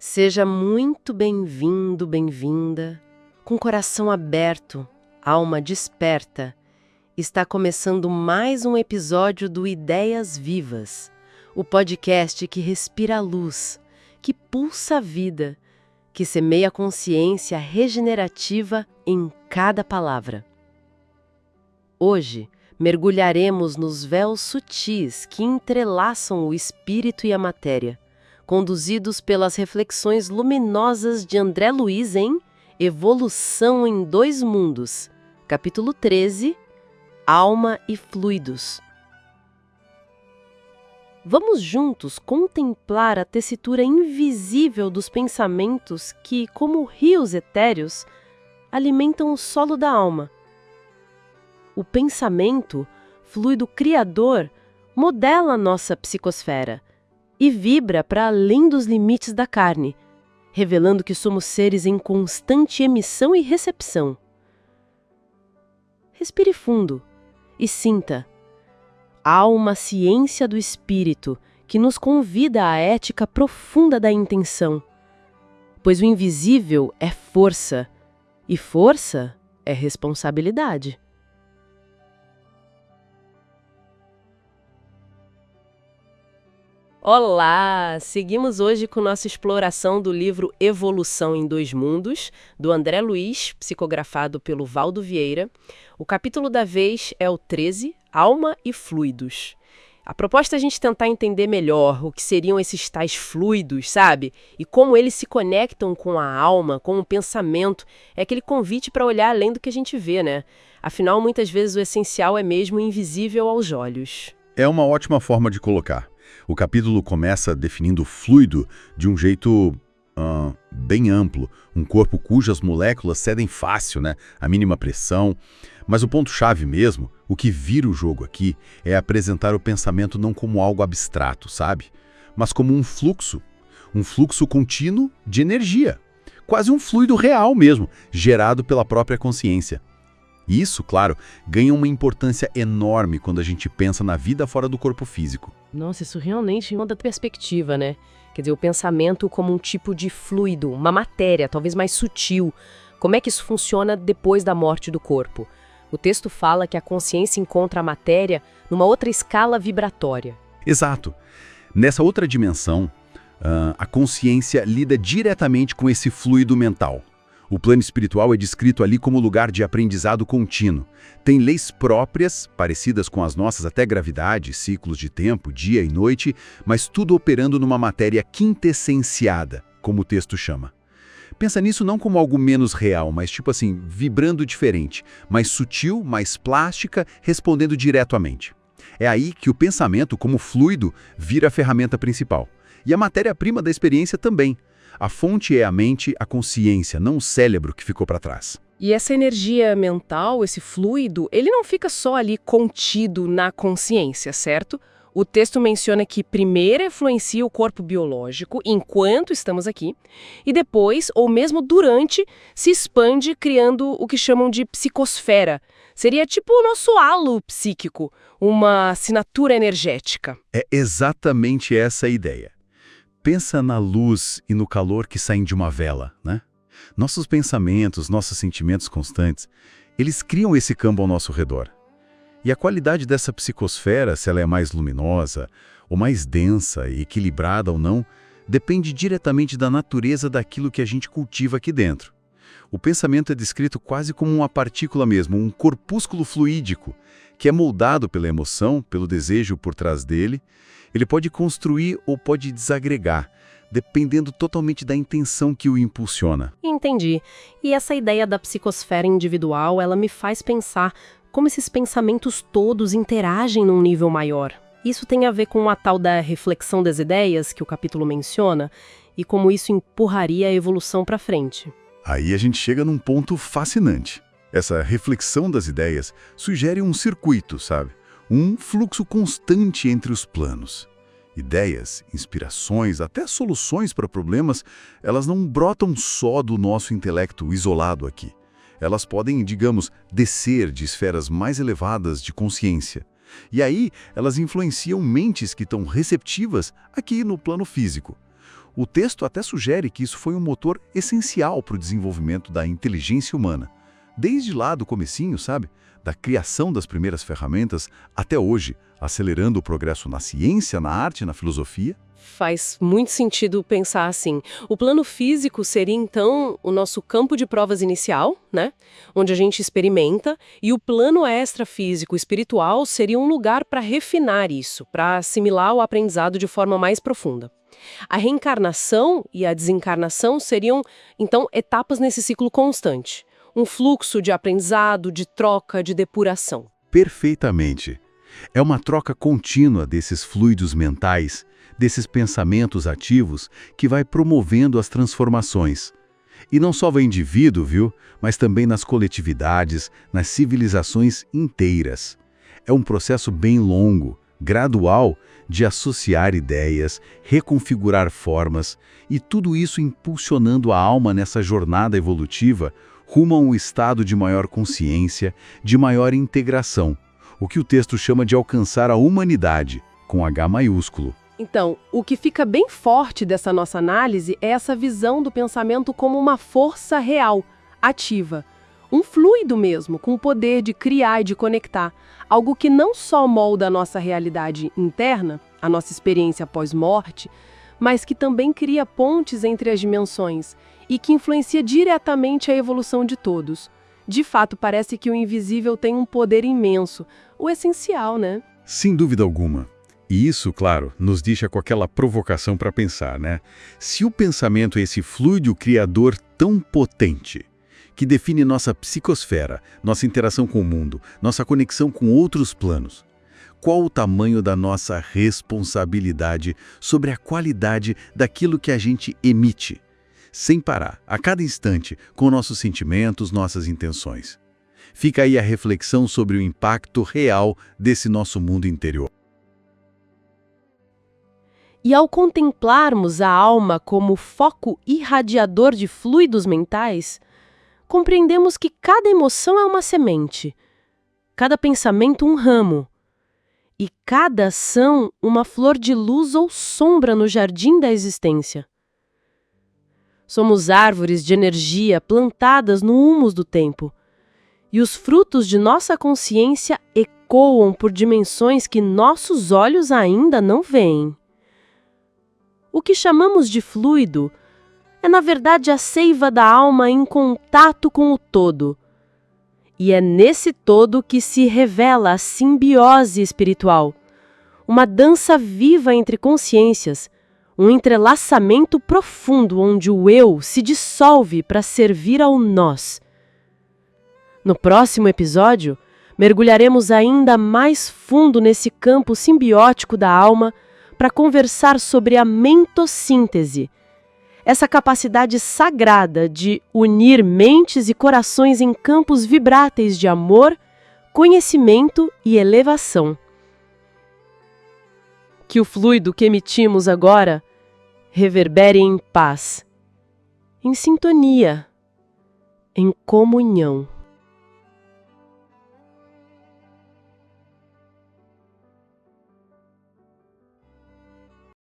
Seja muito bem-vindo, bem-vinda. Com coração aberto, alma desperta, está começando mais um episódio do Ideias Vivas, o podcast que respira a luz, que pulsa a vida, que semeia a consciência regenerativa em cada palavra. Hoje, mergulharemos nos véus sutis que entrelaçam o espírito e a matéria, conduzidos pelas reflexões luminosas de André Luiz em Evolução em Dois Mundos, capítulo 13, Alma e Fluidos. Vamos juntos contemplar a tessitura invisível dos pensamentos que, como rios etéreos, alimentam o solo da alma. O pensamento, fluido criador, modela a nossa psicosfera e vibra para além dos limites da carne, revelando que somos seres em constante emissão e recepção. Respire fundo e sinta. Há uma ciência do espírito que nos convida à ética profunda da intenção, pois o invisível é força, e força é responsabilidade. Olá! Seguimos hoje com nossa exploração do livro Evolução em Dois Mundos, do André Luiz, psicografado pelo Valdo Vieira. O capítulo da vez é o 13, Alma e Fluidos. A proposta é a gente tentar entender melhor o que seriam esses tais fluidos, sabe? E como eles se conectam com a alma, com o pensamento. É aquele convite para olhar além do que a gente vê, né? Afinal, muitas vezes o essencial é mesmo invisível aos olhos. É uma ótima forma de colocar. O capítulo começa definindo o fluido de um jeito bem amplo, um corpo cujas moléculas cedem fácil, né? A mínima pressão. Mas o ponto-chave mesmo, o que vira o jogo aqui, é apresentar o pensamento não como algo abstrato, sabe? Mas como um fluxo contínuo de energia. Quase um fluido real mesmo, gerado pela própria consciência. E isso, claro, ganha uma importância enorme quando a gente pensa na vida fora do corpo físico. Nossa, isso realmente muda a perspectiva, né? Quer dizer, o pensamento como um tipo de fluido, uma matéria, talvez mais sutil. Como é que isso funciona depois da morte do corpo? O texto fala que a consciência encontra a matéria numa outra escala vibratória. Exato. Nessa outra dimensão, a consciência lida diretamente com esse fluido mental. O plano espiritual é descrito ali como lugar de aprendizado contínuo. Tem leis próprias, parecidas com as nossas até gravidade, ciclos de tempo, dia e noite, mas tudo operando numa matéria quintessenciada, como o texto chama. Pensa nisso não como algo menos real, mas tipo assim, vibrando diferente, mais sutil, mais plástica, respondendo direto à mente. É aí que o pensamento, como fluido, vira a ferramenta principal. E a matéria-prima da experiência também. A fonte é a mente, a consciência, não o cérebro que ficou para trás. E essa energia mental, esse fluido, ele não fica só ali contido na consciência, certo? O texto menciona que primeiro influencia o corpo biológico enquanto estamos aqui, e depois, ou mesmo durante, se expande criando o que chamam de psicosfera. Seria tipo o nosso halo psíquico, uma assinatura energética. É exatamente essa a ideia. Pensa na luz e no calor que saem de uma vela, né? Nossos pensamentos, nossos sentimentos constantes, eles criam esse campo ao nosso redor. E a qualidade dessa psicosfera, se ela é mais luminosa, ou mais densa e equilibrada ou não, depende diretamente da natureza daquilo que a gente cultiva aqui dentro. O pensamento é descrito quase como uma partícula mesmo, um corpúsculo fluídico, que é moldado pela emoção, pelo desejo por trás dele. Ele pode construir ou pode desagregar, dependendo totalmente da intenção que o impulsiona. Entendi. E essa ideia da psicosfera individual, ela me faz pensar como esses pensamentos todos interagem num nível maior. Isso tem a ver com a tal da reflexão das ideias que o capítulo menciona e como isso empurraria a evolução para frente. Aí a gente chega num ponto fascinante. Essa reflexão das ideias sugere um circuito, sabe? Um fluxo constante entre os planos. Ideias, inspirações, até soluções para problemas, elas não brotam só do nosso intelecto isolado aqui. Elas podem, digamos, descer de esferas mais elevadas de consciência. E aí, elas influenciam mentes que estão receptivas aqui no plano físico. O texto até sugere que isso foi um motor essencial para o desenvolvimento da inteligência humana. Desde lá do comecinho, sabe? Da criação das primeiras ferramentas até hoje, acelerando o progresso na ciência, na arte, na filosofia. Faz muito sentido pensar assim. O plano físico seria, então, o nosso campo de provas inicial, né? Onde a gente experimenta, e o plano extrafísico espiritual seria um lugar para refinar isso, para assimilar o aprendizado de forma mais profunda. A reencarnação e a desencarnação seriam, então, etapas nesse ciclo constante. Um fluxo de aprendizado, de troca, de depuração. Perfeitamente. É uma troca contínua desses fluidos mentais, desses pensamentos ativos, que vai promovendo as transformações. E não só no indivíduo, viu? Mas também nas coletividades, nas civilizações inteiras. É um processo bem longo, gradual, de associar ideias, reconfigurar formas, e tudo isso impulsionando a alma nessa jornada evolutiva rumo a um estado de maior consciência, de maior integração, o que o texto chama de alcançar a humanidade, com H maiúsculo. Então, o que fica bem forte dessa nossa análise é essa visão do pensamento como uma força real, ativa. Um fluido mesmo, com o poder de criar e de conectar. Algo que não só molda a nossa realidade interna, a nossa experiência pós-morte, mas que também cria pontes entre as dimensões e que influencia diretamente a evolução de todos. De fato, parece que o invisível tem um poder imenso, o essencial, né? Sem dúvida alguma. E isso, claro, nos deixa com aquela provocação para pensar, né? Se o pensamento é esse fluido criador tão potente, que define nossa psicosfera, nossa interação com o mundo, nossa conexão com outros planos, qual o tamanho da nossa responsabilidade sobre a qualidade daquilo que a gente emite, sem parar, a cada instante, com nossos sentimentos, nossas intenções? Fica aí a reflexão sobre o impacto real desse nosso mundo interior. E ao contemplarmos a alma como foco irradiador de fluidos mentais, compreendemos que cada emoção é uma semente, cada pensamento um ramo, e cada ação uma flor de luz ou sombra no jardim da existência. Somos árvores de energia plantadas no humus do tempo, e os frutos de nossa consciência ecoam por dimensões que nossos olhos ainda não veem. O que chamamos de fluido é, na verdade, a seiva da alma em contato com o todo. E é nesse todo que se revela a simbiose espiritual, uma dança viva entre consciências, um entrelaçamento profundo onde o eu se dissolve para servir ao nós. No próximo episódio, mergulharemos ainda mais fundo nesse campo simbiótico da alma para conversar sobre a mentossíntese, essa capacidade sagrada de unir mentes e corações em campos vibráteis de amor, conhecimento e elevação. Que o fluido que emitimos agora reverbere em paz, em sintonia, em comunhão.